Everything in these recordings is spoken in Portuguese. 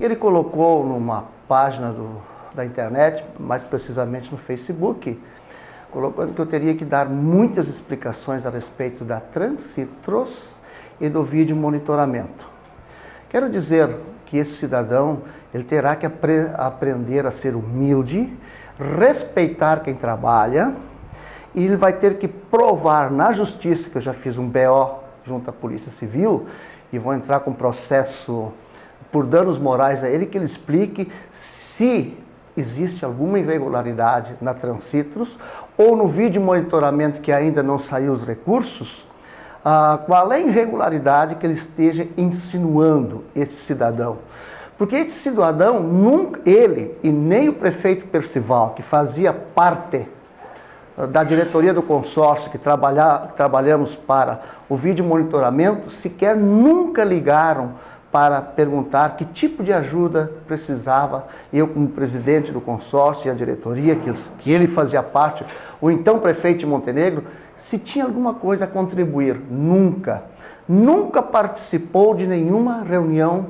que ele colocou numa página da internet, mais precisamente no Facebook, colocando que eu teria que dar muitas explicações a respeito da Transitros e do vídeo monitoramento. Quero dizer que esse cidadão ele terá que aprender a ser humilde, respeitar quem trabalha, e ele vai ter que provar na justiça, que eu já fiz um BO junto à Polícia Civil, e vou entrar com processo por danos morais a ele, que ele explique se existe alguma irregularidade na Transitros ou no vídeo monitoramento que ainda não saiu os recursos, qual é a irregularidade que ele esteja insinuando esse cidadão. Porque esse cidadão, nunca, ele e nem o prefeito Percival, que fazia parte da diretoria do consórcio, que trabalhamos para o vídeo monitoramento, sequer nunca ligaram para perguntar que tipo de ajuda precisava, eu como presidente do consórcio e a diretoria, que ele fazia parte, o então prefeito de Montenegro, se tinha alguma coisa a contribuir. Nunca participou de nenhuma reunião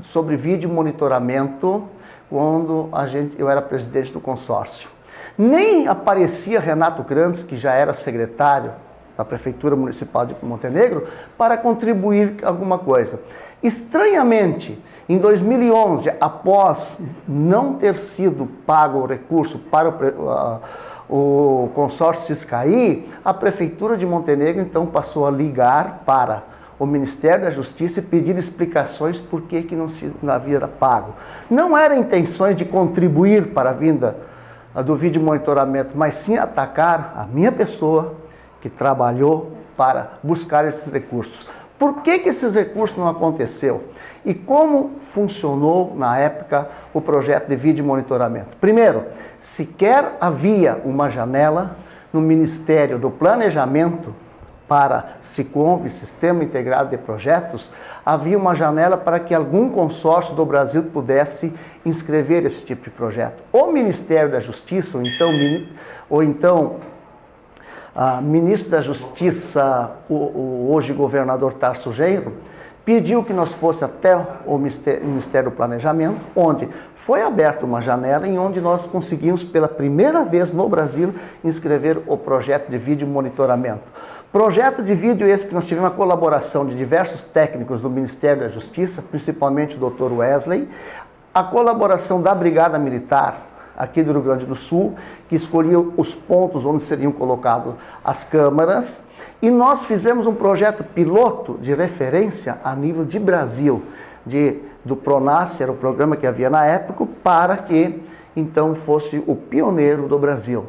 sobre vídeo monitoramento quando eu era presidente do consórcio. Nem aparecia Renato Grandes, que já era secretário da Prefeitura Municipal de Montenegro, para contribuir alguma coisa. Estranhamente, em 2011, após não ter sido pago o recurso para o consórcio Ciscaí, a Prefeitura de Montenegro então passou a ligar para o Ministério da Justiça e pedir explicações por que não havia pago. Não era intenções de contribuir para a vinda do vídeo monitoramento, mas sim atacar a minha pessoa que trabalhou para buscar esses recursos. Por que esses recursos não aconteceu? E como funcionou na época o projeto de vídeo monitoramento? Primeiro, sequer havia uma janela no Ministério do Planejamento para Siconv, Sistema Integrado de Projetos, havia uma janela para que algum consórcio do Brasil pudesse inscrever esse tipo de projeto. O Ministério da Justiça, ou então ministro da Justiça, o hoje governador Tarso Genro, pediu que nós fosse até o Ministério do Planejamento, onde foi aberta uma janela em onde nós conseguimos pela primeira vez no Brasil inscrever o projeto de vídeo monitoramento. Projeto de vídeo esse que nós tivemos a colaboração de diversos técnicos do Ministério da Justiça, principalmente o Dr. Wesley, a colaboração da Brigada Militar aqui do Rio Grande do Sul, que escolhia os pontos onde seriam colocadas as câmaras, e nós fizemos um projeto piloto de referência a nível de Brasil, do PRONASSE, era o programa que havia na época, para que então fosse o pioneiro do Brasil.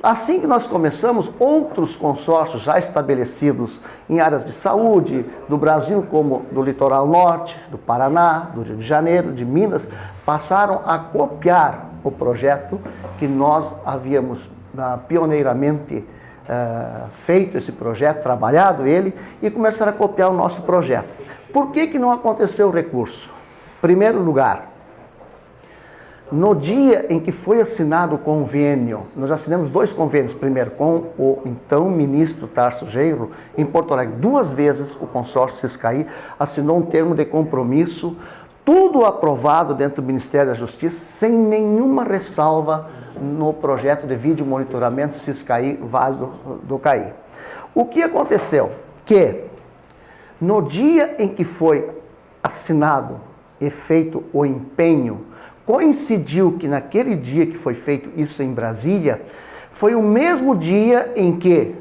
Assim que nós começamos, outros consórcios já estabelecidos em áreas de saúde do Brasil, como do Litoral Norte, do Paraná, do Rio de Janeiro, de Minas, passaram a copiar o projeto que nós havíamos pioneiramente feito esse projeto, trabalhado ele, e começaram a copiar o nosso projeto. Por que não aconteceu o recurso? Primeiro lugar, no dia em que foi assinado o convênio, nós assinamos 2 convênios, primeiro com o então ministro Tarso Genro, em Porto Alegre. 2 vezes o consórcio Ciscaí assinou um termo de compromisso, tudo aprovado dentro do Ministério da Justiça, sem nenhuma ressalva no projeto de vídeo monitoramento Ciscaí Vale do Caí. O que aconteceu? Que no dia em que foi assinado e feito o empenho, coincidiu que naquele dia que foi feito isso em Brasília, foi o mesmo dia em que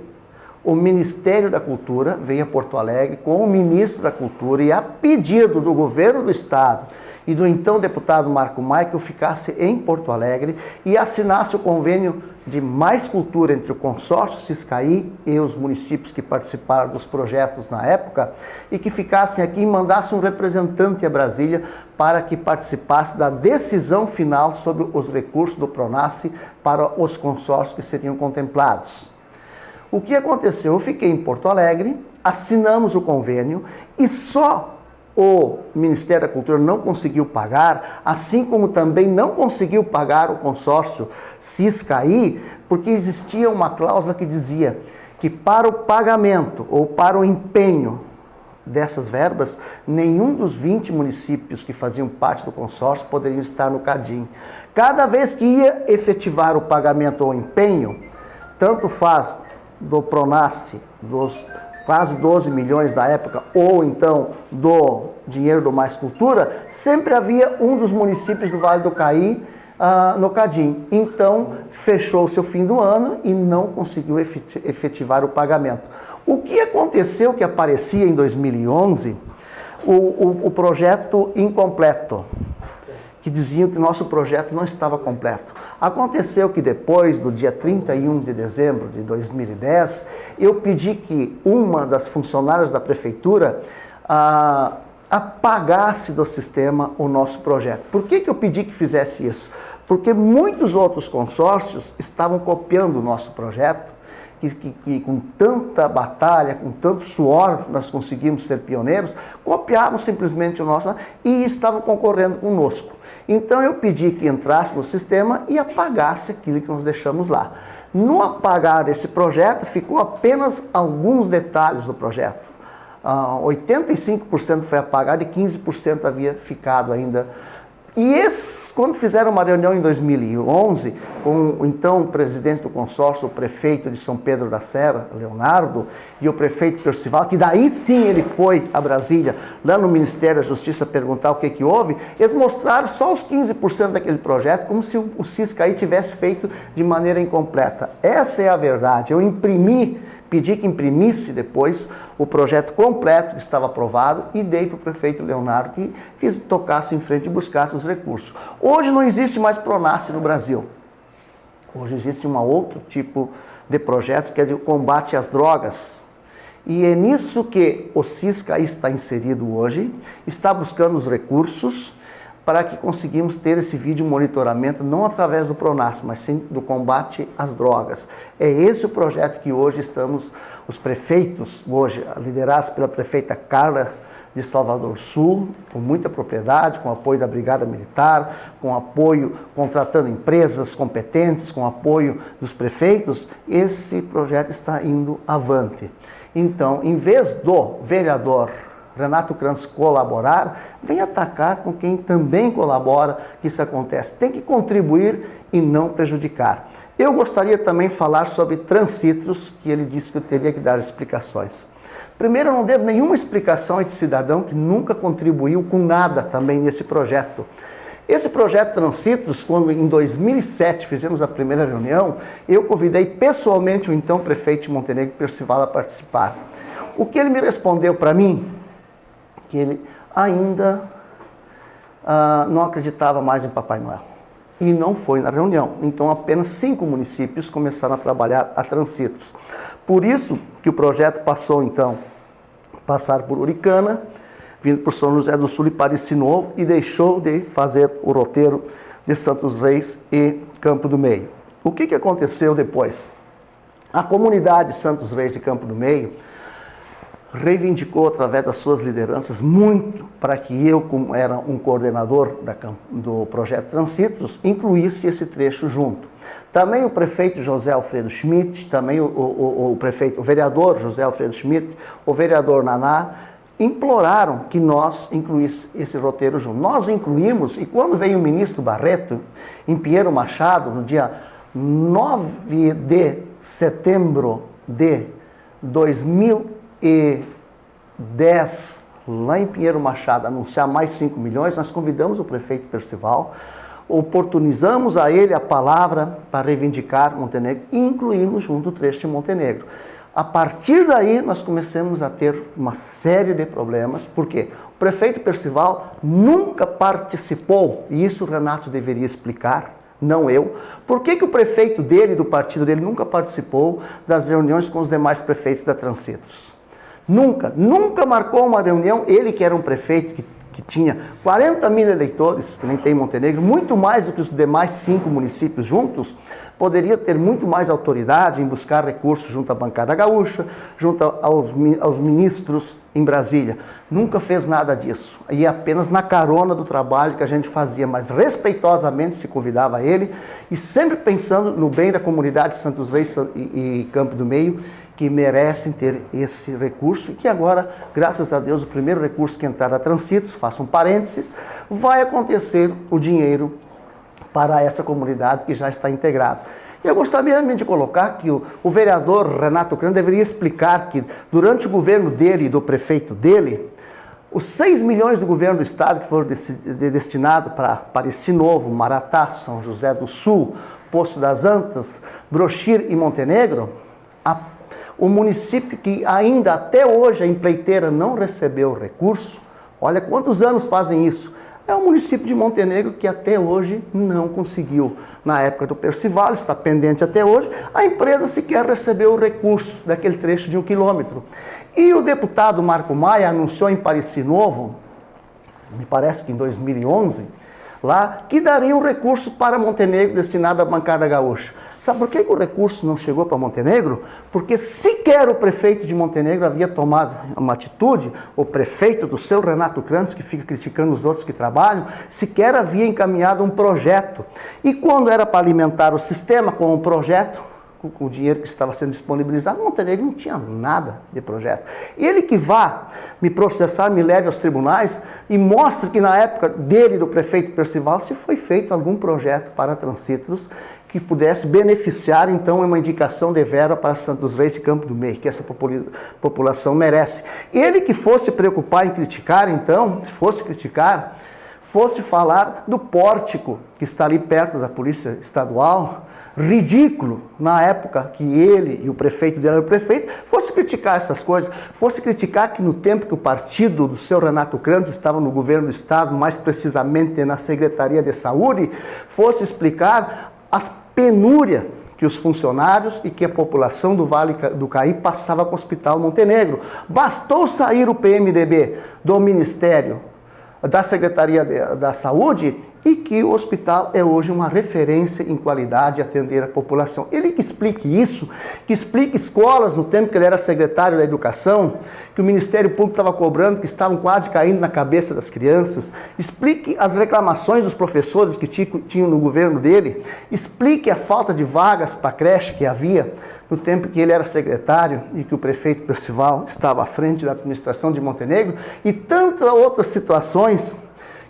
o Ministério da Cultura veio a Porto Alegre com o ministro da Cultura e a pedido do governo do estado e do então deputado Marco Maia que eu ficasse em Porto Alegre e assinasse o convênio de mais cultura entre o consórcio Ciscaí e os municípios que participaram dos projetos na época e que ficassem aqui e mandassem um representante a Brasília para que participasse da decisão final sobre os recursos do PRONASSE para os consórcios que seriam contemplados. O que aconteceu? Eu fiquei em Porto Alegre, assinamos o convênio e só o Ministério da Cultura não conseguiu pagar, assim como também não conseguiu pagar o consórcio Ciscaí, porque existia uma cláusula que dizia que para o pagamento ou para o empenho dessas verbas, nenhum dos 20 municípios que faziam parte do consórcio poderiam estar no CADIM. Cada vez que ia efetivar o pagamento ou empenho, tanto faz do Pronasce, dos quase 12 milhões da época, ou então do dinheiro do Mais Cultura, sempre havia um dos municípios do Vale do Caí no CADIM. Então, fechou-se o fim do ano e não conseguiu efetivar o pagamento. O que aconteceu que aparecia em 2011, o projeto incompleto, que diziam que o nosso projeto não estava completo. Aconteceu que depois do dia 31 de dezembro de 2010, eu pedi que uma das funcionárias da prefeitura apagasse do sistema o nosso projeto. Por que eu pedi que fizesse isso? Porque muitos outros consórcios estavam copiando o nosso projeto, que com tanta batalha, com tanto suor, nós conseguimos ser pioneiros, copiavam simplesmente o nosso e estavam concorrendo conosco. Então eu pedi que entrasse no sistema e apagasse aquilo que nós deixamos lá. No apagar desse projeto, ficou apenas alguns detalhes do projeto. 85% foi apagado e 15% havia ficado ainda. E quando fizeram uma reunião em 2011, com o então presidente do consórcio, o prefeito de São Pedro da Serra, Leonardo, e o prefeito Percival, que daí sim ele foi a Brasília, lá no Ministério da Justiça, perguntar o que houve, eles mostraram só os 15% daquele projeto, como se o Ciscaí tivesse feito de maneira incompleta. Essa é a verdade. Eu pedi que imprimisse depois o projeto completo que estava aprovado e dei para o prefeito Leonardo que tocasse em frente e buscasse os recursos. Hoje não existe mais Pronasce no Brasil. Hoje existe um outro tipo de projetos que é de combate às drogas. E é nisso que o Ciscaí está inserido hoje, está buscando os recursos para que conseguimos ter esse vídeo monitoramento, não através do Pronasce, mas sim do combate às drogas. É esse o projeto que hoje estamos, os prefeitos, hoje liderados pela prefeita Carla de Salvador Sul, com muita propriedade, com apoio da Brigada Militar, com apoio, contratando empresas competentes, com apoio dos prefeitos, esse projeto está indo avante. Então, em vez do vereador Renato Krantz colaborar, vem atacar com quem também colabora que isso acontece. Tem que contribuir e não prejudicar. Eu gostaria também de falar sobre Transcitros, que ele disse que eu teria que dar explicações. Primeiro, eu não devo nenhuma explicação a esse cidadão que nunca contribuiu com nada também nesse projeto. Esse projeto Transcitros, quando em 2007 fizemos a primeira reunião, eu convidei pessoalmente o então prefeito de Montenegro, Percival, a participar. O que ele me respondeu para mim, que ele ainda não acreditava mais em Papai Noel. E não foi na reunião. Então, apenas 5 municípios começaram a trabalhar a Transcitros. Por isso que o projeto passou, então, passar por Uricana, vindo por São José do Sul e Parecis Novo, e deixou de fazer o roteiro de Santos Reis e Campo do Meio. O que aconteceu depois? A comunidade de Santos Reis e Campo do Meio reivindicou, através das suas lideranças, muito para que eu, como era um coordenador do projeto Transcitros, incluísse esse trecho junto. Também o prefeito José Alfredo Schmidt, também o vereador José Alfredo Schmidt, o vereador Naná, imploraram que nós incluíssemos esse roteiro junto. Nós incluímos, e quando veio o ministro Barreto, em Pinheiro Machado, no dia 9 de setembro de 2010, lá em Pinheiro Machado, anunciar mais 5 milhões, nós convidamos o prefeito Percival, oportunizamos a ele a palavra para reivindicar Montenegro e incluímos junto o trecho de Montenegro. A partir daí, nós começamos a ter uma série de problemas, porque o prefeito Percival nunca participou, e isso o Renato deveria explicar, não eu, por que o prefeito dele, do partido dele, nunca participou das reuniões com os demais prefeitos da Transcitros. Nunca marcou uma reunião, ele que era um prefeito que tinha 40 mil eleitores, que nem tem em Montenegro, muito mais do que os demais 5 municípios juntos, poderia ter muito mais autoridade em buscar recursos junto à bancada gaúcha, junto aos ministros em Brasília. Nunca fez nada disso. E apenas na carona do trabalho que a gente fazia, mas respeitosamente se convidava a ele, e sempre pensando no bem da comunidade de Santos Reis e Campo do Meio, que merecem ter esse recurso e que agora, graças a Deus, o primeiro recurso que entrar a Transcitos, faço um parênteses, vai acontecer o dinheiro para essa comunidade que já está integrada. Eu gostaria de colocar que o vereador Renato Crans deveria explicar que durante o governo dele e do prefeito dele, os 6 milhões do governo do estado que foram destinados para Pareci Novo, Maratá, São José do Sul, Poço das Antas, Brochir e Montenegro, o município que ainda até hoje a empreiteira não recebeu recurso, olha quantos anos fazem isso, é o município de Montenegro que até hoje não conseguiu. Na época do Percival, está pendente até hoje, a empresa sequer recebeu o recurso daquele trecho de 1 quilômetro. E o deputado Marco Maia anunciou em Pareci Novo, me parece que em 2011, lá, que daria um recurso para Montenegro destinado à bancada gaúcha. Sabe por que o recurso não chegou para Montenegro? Porque sequer o prefeito de Montenegro havia tomado uma atitude, o prefeito do seu Renato Crans, que fica criticando os outros que trabalham, sequer havia encaminhado um projeto. E quando era para alimentar o sistema com um projeto, com o dinheiro que estava sendo disponibilizado, Montenegro não tinha nada de projeto. Ele que vá me processar, me leve aos tribunais e mostre que na época dele, do prefeito Percival, se foi feito algum projeto para Transcitos que pudesse beneficiar, então, uma indicação de vera para Santos Reis e Campo do Meio, que essa população merece. Ele que fosse preocupar em criticar, então, se fosse criticar, fosse falar do pórtico que está ali perto da Polícia Estadual, ridículo, na época que ele e o prefeito dele era o prefeito, fosse criticar essas coisas, fosse criticar que no tempo que o partido do seu Renato Crans estava no governo do estado, mais precisamente na Secretaria de Saúde, fosse explicar as penúrias que os funcionários e que a população do Vale do Caí passava com o Hospital Montenegro. Bastou sair o PMDB do Ministério da Secretaria da Saúde e que o hospital é hoje uma referência em qualidade de atender a população. Ele que explique isso, que explique escolas no tempo que ele era secretário da Educação, que o Ministério Público estava cobrando, que estavam quase caindo na cabeça das crianças, explique as reclamações dos professores que tinham no governo dele, explique a falta de vagas para creche que havia no tempo que ele era secretário e que o prefeito Percival estava à frente da administração de Montenegro e tantas outras situações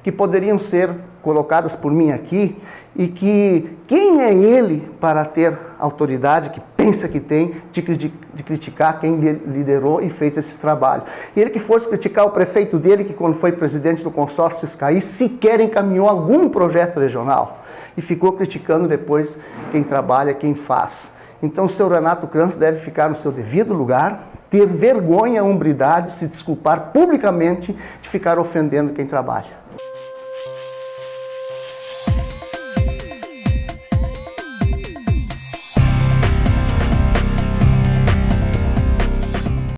que poderiam ser colocadas por mim aqui e que quem é ele para ter autoridade que pensa que tem de criticar quem liderou e fez esses trabalhos. E ele que fosse criticar o prefeito dele que quando foi presidente do consórcio Scaí sequer encaminhou algum projeto regional e ficou criticando depois quem trabalha, quem faz. Então o seu Renato Crans deve ficar no seu devido lugar, ter vergonha, hombridade, se desculpar publicamente de ficar ofendendo quem trabalha.